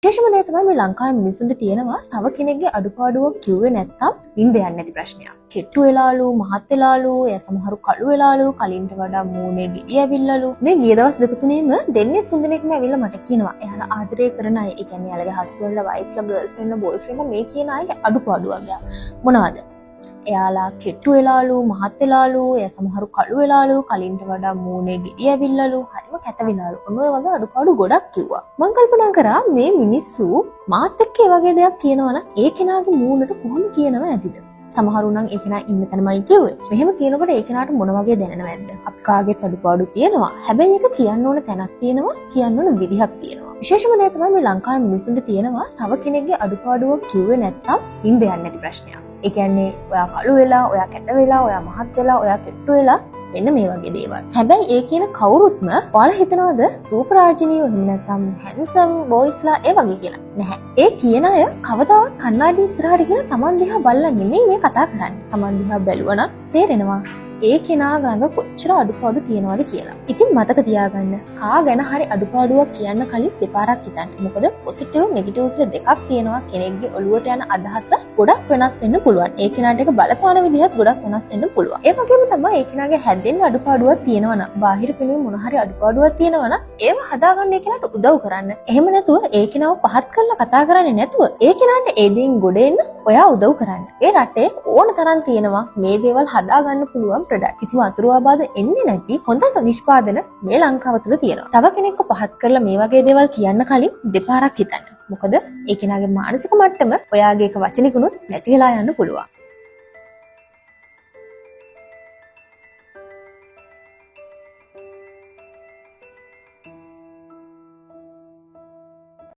විශේෂම දේ තමයි මේ ලංකාවේ මිනිස්සුන්ට තියෙනවා තව කෙනෙක්ගේ අඩුපාඩුවක් කිව්වේ නැත්තම් නින්ද යන්නේ නැති ප්‍රශ්නයක්. කෙට්ටු වෙලාලු, මහත් වෙලාලු, එය සමහරු කළු වෙලාලු, කලින්ට වඩා මූණේ ගෙඩි ඇවිල්ලාලු. මේ ගිය දවස් දෙක තුනේම දෙන්නේ තුන් දෙනෙක්ම ඇවිල්ලා මට කියනවා එයාලා ආදරය කරන අය, ඒ කියන්නේ එයාලගේ හස්බන්ඩ්ලා, වයිෆ්ලා, ගර්ල්ෆ්‍රෙන්ඩ්ලා, බොයිෆ්‍රෙන්ඩ්ලා මේ කියන අයගේ අඩුපාඩුවක් මොනවද? එයාලා කෙට්ටු වෙලාලු, මහත් වෙලාලු, එය සමහරු කළු වෙලාලු, කලින්ට වඩා මූණේ ගෙඩි ඇවිල්ලාලු, හරිම කැත වෙලාලු. ඔන්න ඔය වගේ අඩුපාඩු ගොඩක් කිව්වා. මම කල්පනා කරා මේ මිනිස්සු මාත් එක්ක ඒ වගේ දෙයක් කියනවනම් ඒ කෙනාගේ මූණට කොහොම කියනව ඇතිද? සමහරු නම් ඒ කෙනා ඉන්න තැනමයි කිව්වේ. මෙහෙම කියනකොට ඒ කෙනාට මොන වගේ දැනෙනවද? අපි කාගෙත් අඩුපාඩු තියෙනවා. හැබැයි ඒක කියන්න ඕන තැනක් තියෙනවා, කියන්න ඕන විදිහක් තියෙනවා. විශේෂම දේ තමයි මේ ලංකාවේ මිනිස්සුන්ට තියෙනවා තව කෙනෙක්ගේ අඩුපාඩුවක් කිව්වේ නැත්තම් නින්ද යන්නේ නැති ප්‍රශ්නයක්. ඒ කියන්නේ ඔයා කළු වෙලා, ඔයා කැත වෙලා, ඔයා මහත් වෙලා, ඔයා කෙට්ටු වෙලා මෙන්න මේ වගේ දේවල්. හැබැයි ඒ කියන කවුරුත්ම ඔයාලා හිතනවද රූපරාජිනියෝ එහෙම නැත්නම් හැන්සම් බොයිස්ලා ඒ වගේ කියලා? නැහැ. ඒ කියන අය කවදාවත් කණ්ණාඩි ඉස්සරහට කියලා Taman දිහා බලලා නෙමෙයි මේ කතා කරන්නේ. Taman දිහා බැලුවා නම් තේරෙනවා ඒ කෙනා ළඟ කොච්චර අඩුපාඩු තියෙනවද කියලා. ඉතින් මතක තියාගන්න කා ගැන හරි අඩුපාඩුවක් කියන්න කලින් දෙපාරක් හිතන්න. මොකද පොසිටිව් නෙගටිව් කියලා දෙකක් තියෙනවා. කෙනෙක්ගේ ඔළුවට යන අදහස ගොඩක් වෙනස් වෙන්න පුළුවන්. ඒ කෙනාට ඒක බලපාන විදිහත් ගොඩක් වෙනස් වෙන්න පුළුවන්. ඒ වගේම තමයි ඒ කෙනාගේ හැදෙන්න අඩුපාඩුවක් තියෙනවා නම්, බාහිර පෙනුමේ මොන හරි අඩුපාඩුවක් තියෙනවා නම් ඒව හදාගන්න ඒ කෙනාට උදව් කරන්න. එහෙම නැතුව ඒ කෙනාව පහත් කරලා කතා කරන්නේ නැතුව ඒ කෙනාට ඒ දේෙන් ගොඩ එන්න ඔයා උදව් කරන්න. ඒ රටේ ඕන තරම් තියෙනවා මේ දේවල් හදාගන්න පුළුවන් ප්‍රොඩක්ට්. කිසිම අතුරු ආබාධ එන්නේ නැති හොඳ නිෂ්පාදන මේ ලංකාව තුළ තියෙනවා. තව කෙනෙක්ව පහත් කරලා මේ වගේ දේවල් කියන්න කලින් දෙපාරක් හිතන්න. මොකද ඒ කෙනාගේ මානසික මට්ටම ඔයාගේ එක වචනිකුණුත් නැති වෙලා යන්න පුළුවන්.